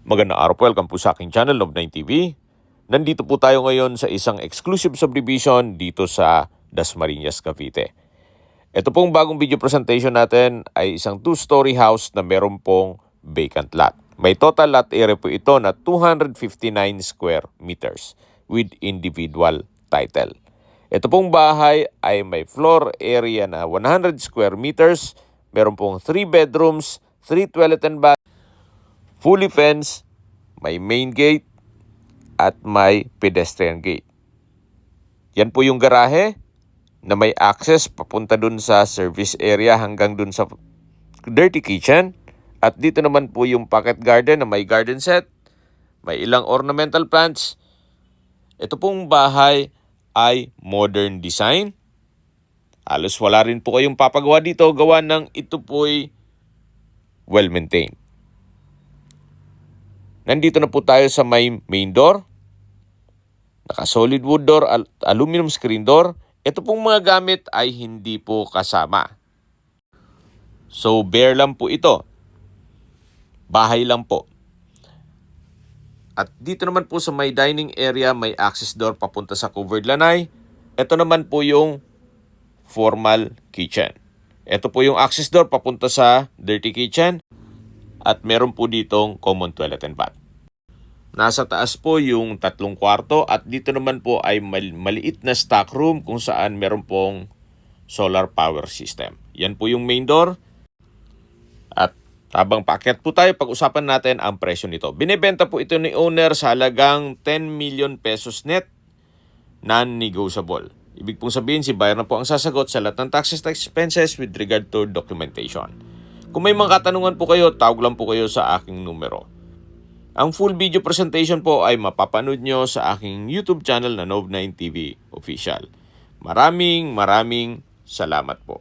Magandang araw po, welcome po sa aking channel, Love9 TV. Nandito po tayo ngayon sa isang exclusive subdivision dito sa Dasmariñas, Cavite. Ito pong bagong video presentation natin ay isang 2-story house na meron pong vacant lot. May total lot area po ito na 259 square meters with individual title. Ito pong bahay ay may floor area na 100 square meters, meron pong 3 bedrooms, 3 toilet and bath, fully fenced, may main gate, at may pedestrian gate. Yan po yung garahe na may access papunta dun sa service area hanggang dun sa dirty kitchen. At dito naman po yung pocket garden na may garden set, may ilang ornamental plants. Ito pong bahay ay modern design. Halos wala rin po kayong papagawa dito, gawa ng ito po'y well-maintained. Nandito na po tayo sa may main door. Naka-solid wood door, aluminum screen door. Ito pong mga gamit ay hindi po kasama. So, bare lang po ito. Bahay lang po. At dito naman po sa may dining area, may access door papunta sa covered lanay. Ito naman po yung formal kitchen. Ito po yung access door papunta sa dirty kitchen. At meron po ditong common toilet and bath. Nasa taas po yung 3 kwarto at dito naman po ay maliit na stock room kung saan meron pong solar power system. Yan po yung main door. At habang paakyat po tayo, pag-usapan natin ang presyo nito. Binebenta po ito ni owner sa halagang 10 million pesos net, non-negotiable. Ibig pong sabihin, si buyer na po ang sasagot sa lahat ng taxes and expenses with regard to documentation. Kung may mga katanungan po kayo, tawag lang po kayo sa aking numero. Ang full video presentation po ay mapapanood nyo sa aking YouTube channel na Love9 TV Official. Maraming salamat po.